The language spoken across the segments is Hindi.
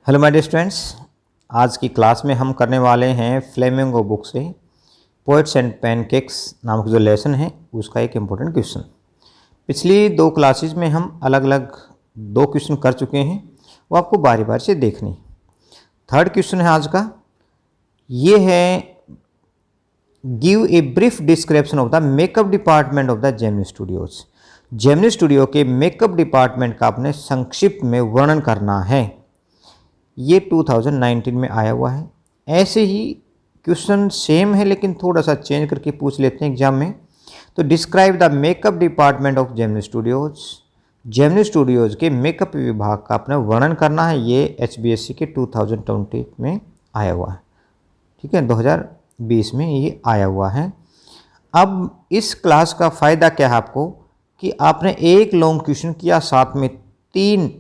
हेलो माय डियर स्टूडेंट्स, आज की क्लास में हम करने वाले हैं फ्लेमिंगो बुक से पोएट्स एंड पैनकेक्स नामक जो लेसन है उसका एक इम्पोर्टेंट क्वेश्चन। पिछली दो क्लासेस में हम अलग अलग दो क्वेश्चन कर चुके हैं, वो आपको बारी बारी से देखनी। थर्ड क्वेश्चन है आज का, ये है give a brief description of the makeup department of the Gemini studios. Gemini studio के मेकअप डिपार्टमेंट का आपने संक्षिप्त में वर्णन करना है। ये 2019 में आया हुआ है। ऐसे ही क्वेश्चन सेम है लेकिन थोड़ा सा चेंज करके पूछ लेते हैं एग्जाम में। तो describe the makeup department of Gemini studios. Gemini studios के मेकअप विभाग का अपना वर्णन करना है। ये HBSC के 2020 में आया हुआ है, ठीक है, 2020 में ये आया हुआ है। अब इस क्लास का फ़ायदा क्या है आपको कि आपने एक लॉन्ग क्वेश्चन किया, साथ में 3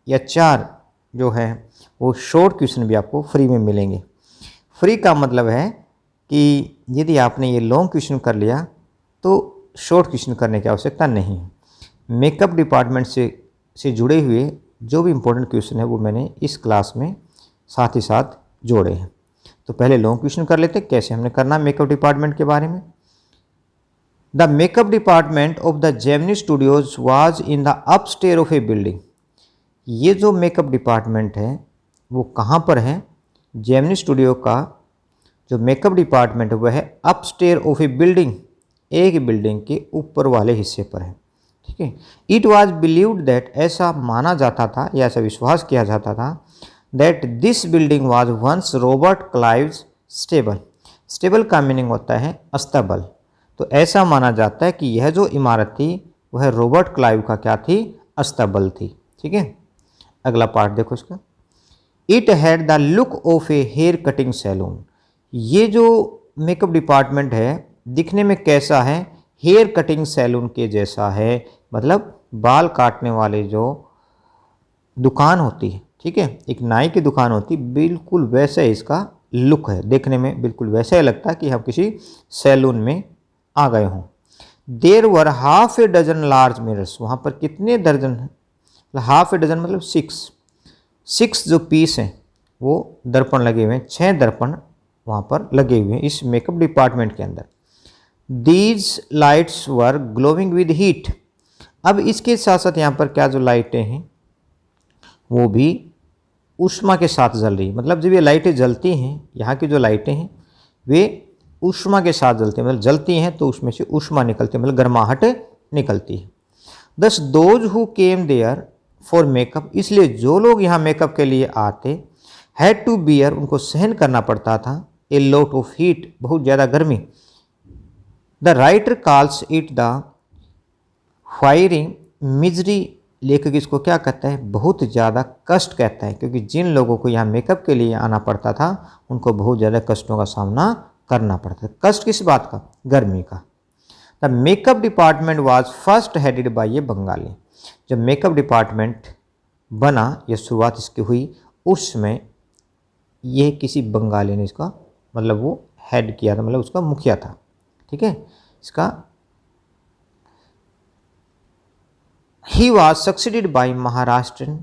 या 4 जो है वो शॉर्ट क्वेश्चन भी आपको फ्री में मिलेंगे। फ्री का मतलब है कि यदि आपने ये लॉन्ग क्वेश्चन कर लिया तो शॉर्ट क्वेश्चन करने की आवश्यकता नहीं है। मेकअप डिपार्टमेंट से जुड़े हुए जो भी इम्पोर्टेंट क्वेश्चन है वो मैंने इस क्लास में साथ ही साथ जोड़े हैं। तो पहले लॉन्ग क्वेश्चन कर लेते हैं, कैसे हमने करना मेकअप डिपार्टमेंट के बारे में। The makeup department of the Gemini studios was in the upstair of A building. ये जो मेकअप डिपार्टमेंट है वो कहाँ पर है? जेमिनी स्टूडियो का जो मेकअप डिपार्टमेंट है वह है अपस्टेयर ऑफ ए बिल्डिंग, एक बिल्डिंग के ऊपर वाले हिस्से पर है, ठीक है। इट वाज बिलीव्ड दैट, ऐसा माना जाता था या ऐसा विश्वास किया जाता था that this building was once Robert Clive's stable. Stable का मीनिंग होता है अस्तबल। तो ऐसा माना जाता है कि यह जो इमारत थी वह रॉबर्ट क्लाइव का क्या थी? अस्तबल थी, ठीक है। अगला पार्ट देखो इसका। It had the look of a hair cutting salon. ये जो मेकअप डिपार्टमेंट है दिखने में कैसा है? हेयर कटिंग सैलून के जैसा है, मतलब बाल काटने वाले जो दुकान होती है, ठीक है, एक नाई की दुकान होती, बिल्कुल वैसा इसका लुक है। देखने में बिल्कुल वैसा ही लगता है कि हम किसी सैलून में आ गए हों। There were half a dozen large mirrors. वहाँ पर कितने दर्जन हैं? हाफ ए डजन मतलब 6 जो पीस हैं वो दर्पण लगे हुए हैं, 6 दर्पण वहाँ पर लगे हुए हैं इस मेकअप डिपार्टमेंट के अंदर। These lights were glowing with heat. अब इसके साथ साथ यहाँ पर क्या जो लाइटें हैं वो भी ऊष्मा के साथ जल रही है। मतलब जब ये लाइटें जलती हैं, यहाँ की जो लाइटें हैं वे ऊष्मा के साथ जलती हैं, मतलब जलती हैं तो उसमें से ऊष्मा निकलती है, मतलब गर्माहट निकलती है। Thus those who came there for makeup, इसलिए जो लोग यहाँ मेकअप के लिए आते हैड टू बियर, उनको सहन करना पड़ता था ए लॉट ऑफ हीट, बहुत ज़्यादा गर्मी। The writer calls it the firing misery. लेखक इसको क्या कहता है? बहुत ज़्यादा कष्ट कहता है, क्योंकि जिन लोगों को यहाँ मेकअप के लिए आना पड़ता था उनको बहुत ज़्यादा कष्टों का सामना करना पड़ता था। कष्ट किस बात का? गर्मी का। The makeup department was first headed by a Bengali. जब मेकअप डिपार्टमेंट बना या शुरुआत इसकी हुई उस समय ये किसी बंगाली ने इसका मतलब वो हेड किया था, मतलब उसका मुखिया था, ठीक है इसका। He was succeeded by Maharashtra,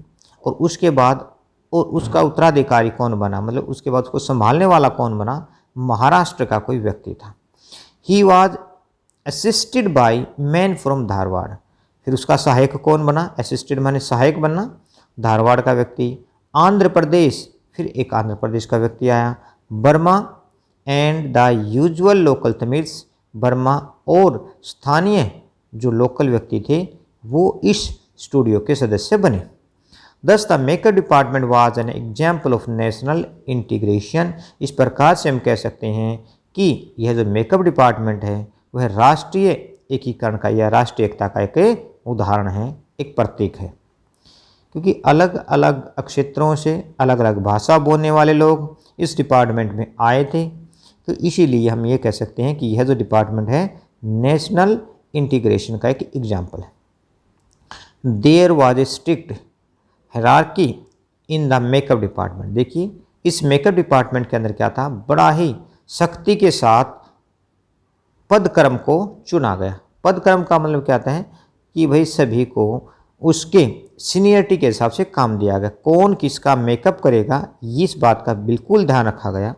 और उसके बाद और उसका उत्तराधिकारी कौन बना, मतलब उसके बाद उसको संभालने वाला कौन बना? महाराष्ट्र का कोई व्यक्ति था। ही was assisted by man from Dharwad. फिर उसका सहायक कौन बना? असिस्टेड माने सहायक बनना, धारवाड़ का व्यक्ति। आंध्र प्रदेश, फिर एक आंध्र प्रदेश का व्यक्ति आया। Burma and the usual local Tamils, Burma और स्थानीय जो लोकल व्यक्ति थे वो इस स्टूडियो के सदस्य बने। दस the makeup department was an example of national integration. इस प्रकार से हम कह सकते हैं कि यह जो मेकअप डिपार्टमेंट है वह राष्ट्रीय एकीकरण का या राष्ट्रीय एकता का एक उदाहरण है, एक प्रतीक है। क्योंकि अलग अलग क्षेत्रों से अलग अलग भाषा बोलने वाले लोग इस डिपार्टमेंट में आए थे, तो इसीलिए हम ये कह सकते हैं कि यह जो डिपार्टमेंट है नेशनल इंटीग्रेशन का एक एग्जाम्पल है। There was a strict hierarchy in the makeup department. देखिए इस मेकअप डिपार्टमेंट के अंदर क्या था? बड़ा ही सख्ती के साथ पदक्रम को चुना गया। पदक्रम का मतलब क्या आता है कि भाई सभी को उसके सीनियरिटी के हिसाब से काम दिया गया। कौन किसका मेकअप करेगा इस बात का बिल्कुल ध्यान रखा गया।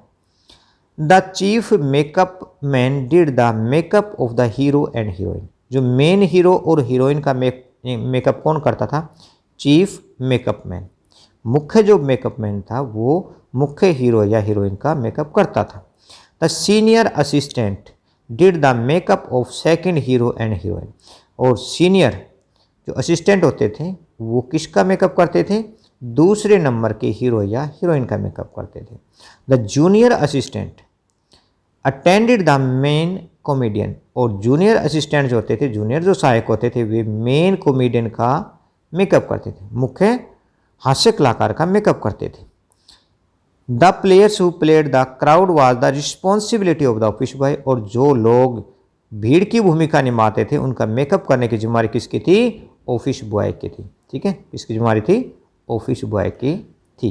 The chief makeup man did the makeup of the hero and heroine. जो मेन हीरो और हीरोइन का मेकअप कौन करता था? Chief makeup man. मुख्य जो मेकअप मैन था वो मुख्य हीरो या हीरोइन का मेकअप करता था। The senior assistant did the makeup of second hero and heroine. और सीनियर जो असिस्टेंट होते थे वो किसका मेकअप करते थे? दूसरे नंबर के हीरो या हीरोइन का मेकअप करते थे। The junior assistant attended the main comedian. और जूनियर असिस्टेंट जो होते थे, जूनियर जो सहायक होते थे, वे मेन कॉमेडियन का मेकअप करते थे, मुख्य हास्य कलाकार का मेकअप करते थे। The players who played the crowd was the responsibility of the office boy. और जो लोग भीड़ की भूमिका निभाते थे उनका मेकअप करने की जिम्मेदारी किसकी थी? ऑफिस बॉय की थी। ठीक है, किसकी जिम्मेदारी थी? ऑफिस बॉय की थी।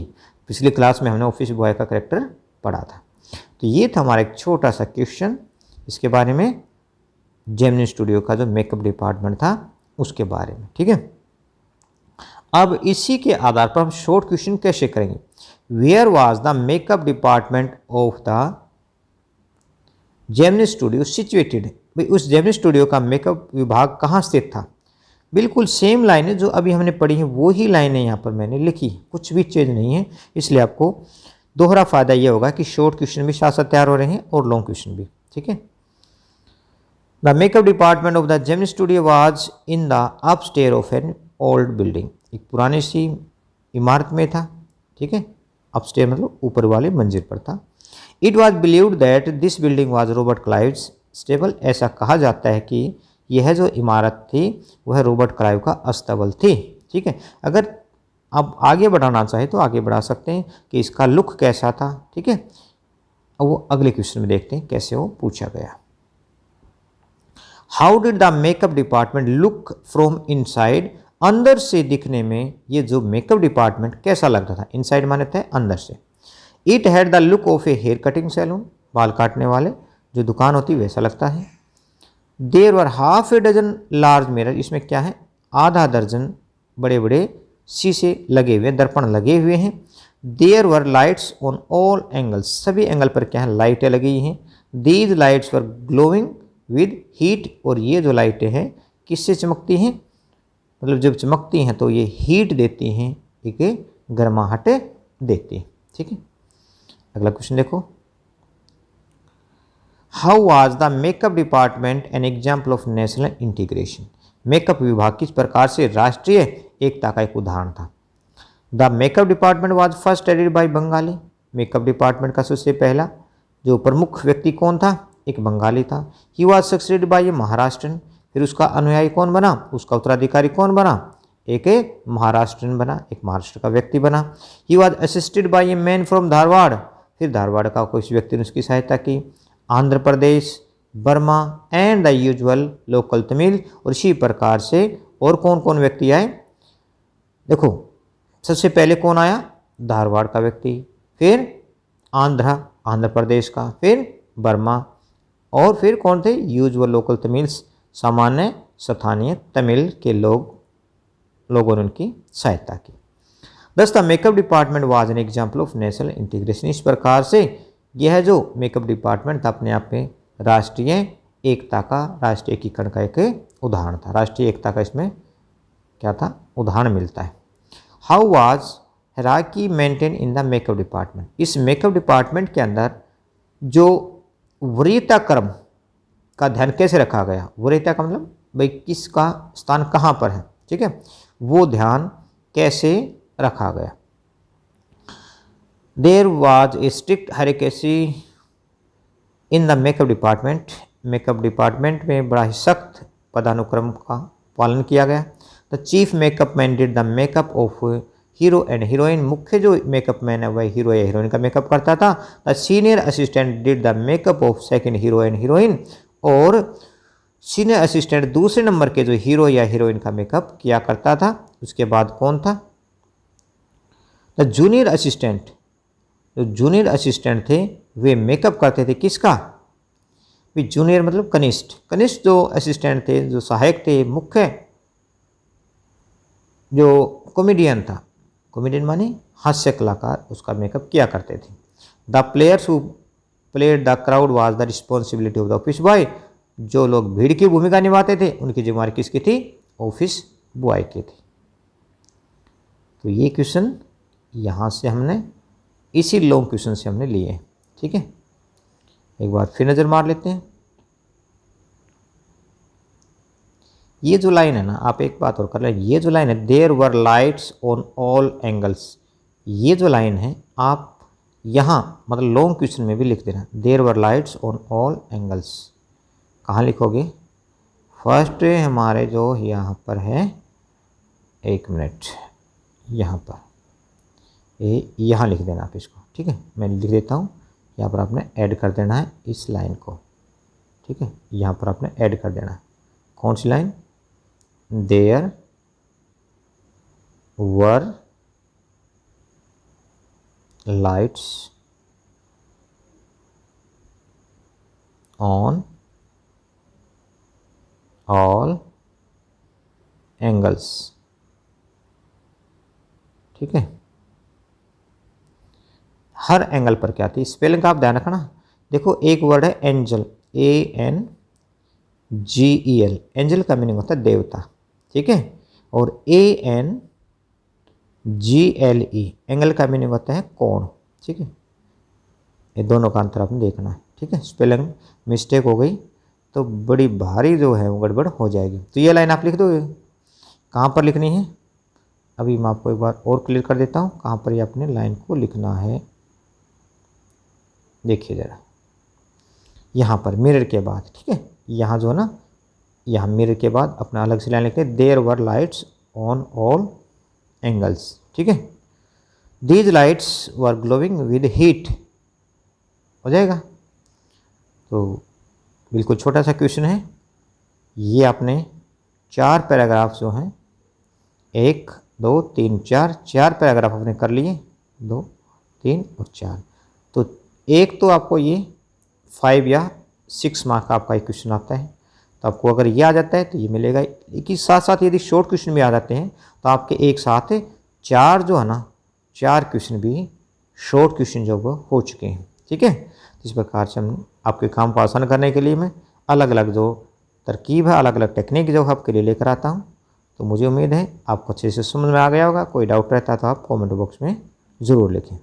पिछली क्लास में हमने ऑफिस बॉय का करेक्टर पढ़ा था। तो ये था हमारा एक छोटा सा क्वेश्चन इसके बारे में, जेमिनी स्टूडियो का जो मेकअप डिपार्टमेंट था उसके बारे में। ठीक है, अब इसी के आधार पर हम शॉर्ट क्वेश्चन कैसे करेंगे? Where was the makeup department of the Gemini studio situated. भाई उस जेमिनी स्टूडियो का मेकअप विभाग कहाँ स्थित था? बिल्कुल सेम लाइनें जो अभी हमने पढ़ी हैं वो ही लाइनें यहाँ पर मैंने लिखी, कुछ भी चेंज नहीं है। इसलिए आपको दोहरा फायदा ये होगा कि शॉर्ट क्वेश्चन भी साथ साथ तैयार हो रहे हैं और लॉन्ग क्वेश्चन भी। ठीक है, the makeup department of the Gemini studio was in the upstair of an old building. एक पुरानी सी इमारत में था। ठीक है, अपस्टेयर मतलब ऊपर वाले मंजिल पर था। It was believed that this building was Robert Clive's stable. ऐसा कहा जाता है कि यह जो इमारत थी वह रॉबर्ट क्लाइव का अस्तबल थी। ठीक है, अगर आप आगे बढ़ाना चाहें तो आगे बढ़ा सकते हैं कि इसका लुक कैसा था। ठीक है, अब वो अगले क्वेश्चन में देखते हैं कैसे वो पूछा गया। How did the makeup department look from inside. अंदर से दिखने में ये जो मेकअप डिपार्टमेंट कैसा लगता था? इनसाइड माने थे अंदर से। It had the look of a hair cutting salon. बाल काटने वाले जो दुकान होती वैसा लगता है। There were half a dozen large mirror. इसमें क्या है? आधा दर्जन बड़े बड़े शीशे लगे हुए, दर्पण लगे हुए हैं। There were lights on all angles. सभी एंगल पर क्या है? लाइटें लगी हैं। These lights were glowing with heat. और ये जो लाइटें हैं किससे चमकती हैं? मतलब जब चमकती हैं तो ये हीट देती हैं, एक गर्माहट देती हैं। ठीक है, अगला क्वेश्चन देखो। How was the makeup department an example of national integration. Makeup विभाग किस प्रकार से राष्ट्रीय एकता का एक उदाहरण था? The makeup department was first studied by Bengali. Makeup department का सबसे पहला जो प्रमुख व्यक्ति कौन था? एक बंगाली था। ही वाज सक्सेडेड बाय ए महाराष्ट्रन। फिर उसका अनुयायी कौन बना? उसका उत्तराधिकारी कौन बना? एक महाराष्ट्रन बना, एक महाराष्ट्र का व्यक्ति बना। He was assisted by a man from Dharwad. फिर धारवाड़ का कोई व्यक्ति ने उसकी सहायता की। Andhra Pradesh, Burma and the usual local Tamil. और इसी प्रकार से और कौन कौन व्यक्ति आए? देखो, सबसे पहले कौन आया? धारवाड़ का व्यक्ति, फिर आंध्र प्रदेश का, फिर बर्मा, और फिर कौन थे? यूजुअल लोकल तमिल्स, सामान्य स्थानीय तमिल के लोगों ने उनकी सहायता की। दस the makeup department was an example of national integration. इस प्रकार से यह जो मेकअप डिपार्टमेंट था अपने आप में राष्ट्रीय एकता का, राष्ट्रीय एकीकरण का एक उदाहरण था। राष्ट्रीय एकता का इसमें क्या था? उदाहरण मिलता है। How was hierarchy maintain in the makeup department. इस मेकअप डिपार्टमेंट के अंदर जो वरीयता क्रम का ध्यान कैसे रखा गया? वरीयता का मतलब भाई किसका स्थान कहाँ पर है। ठीक है, वो ध्यान कैसे रखा गया? There was a strict hierarchy in the makeup department. Makeup department में बड़ा ही सख्त पदानुक्रम का पालन किया गया। The chief makeup man did the makeup of hero and heroine. मुख्य जो मेकअप मैन है वह हीरो या हीरोइन का मेकअप करता था। The senior assistant did the makeup of second hero and heroine. और सीनियर असिस्टेंट दूसरे नंबर के जो हीरो या हीरोइन का मेकअप किया करता था। उसके बाद कौन था? The junior assistant. जो जूनियर असिस्टेंट थे वे मेकअप करते थे किसका? जूनियर मतलब कनिष्ठ। कनिष्ठ जो असिस्टेंट थे, जो सहायक थे, मुख्य जो कॉमेडियन था, कॉमेडियन माने हास्य कलाकार, उसका मेकअप किया करते थे। The players who played the crowd was the responsibility of the office boy. जो लोग भीड़ की भूमिका निभाते थे उनकी जिम्मेदारी किसकी थी? ऑफिस बॉय की थी। तो ये क्वेश्चन यहाँ से हमने इसी लॉन्ग क्वेश्चन से हमने लिए हैं। ठीक है, एक बार फिर नज़र मार लेते हैं। ये जो लाइन है ना, आप एक बात और कर लें, ये जो लाइन है there were lights on all angles, ये जो लाइन है आप यहाँ मतलब लॉन्ग क्वेश्चन में भी लिख देना there were lights on all angles. कहाँ लिखोगे? फर्स्ट हमारे जो यहाँ पर है, एक मिनट, यहाँ पर यहाँ लिख देना आप इसको। ठीक है, मैं लिख देता हूँ, यहाँ पर आपने ऐड कर देना है इस लाइन को। ठीक है, यहाँ पर आपने ऐड कर देना है। कौन सी line? There were lights on all angles. ठीक है, हर एंगल पर क्या आती है? स्पेलिंग का आप ध्यान रखना। देखो एक वर्ड है एंजल, ANGEL, एंजल का मीनिंग होता है देवता। ठीक है, और ANGLE, एंगल का मीनिंग होता है कोण। ठीक है, ये दोनों का अंतर आपने देखना है। ठीक है, स्पेलिंग मिस्टेक हो गई तो बड़ी भारी जो है वो गड़बड़ हो जाएगी। तो ये लाइन आप लिख दोगे। कहाँ पर लिखनी है? अभी मैं आपको एक बार और क्लियर कर देता हूँ कहाँ पर ये अपने लाइन को लिखना है। देखिए ज़रा, यहाँ पर मिरर के बाद। ठीक है, यहाँ जो है ना, यहाँ मिरर के बाद अपना अलग से लाइन लिखते हैं there were lights on all angles. ठीक है, these lights were glowing with heat, हो जाएगा। तो बिल्कुल छोटा सा क्वेश्चन है ये। आपने 4 पैराग्राफ जो हैं, 1 2 3 4 पैराग्राफ आपने कर लिए, 2 3 और 4। तो एक तो आपको ये 5 या 6 मार्क का आपका एक क्वेश्चन आता है। तो आपको अगर ये आ जाता है तो ये मिलेगा। लेकिन साथ साथ यदि शॉर्ट क्वेश्चन भी आ जाते हैं तो आपके एक साथ 4 जो है ना, 4 क्वेश्चन भी शॉर्ट क्वेश्चन जो वो हो चुके हैं। ठीक है, इस प्रकार से हम आपके काम को आसान करने के लिए मैं अलग अलग जो तरकीब है, अलग अलग टेक्निक जो आपके लिए लेकर आता हूँ। तो मुझे उम्मीद है आपको अच्छे से समझ में आ गया होगा। कोई डाउट रहता है तो आप कमेंट बॉक्स में ज़रूर लिखें।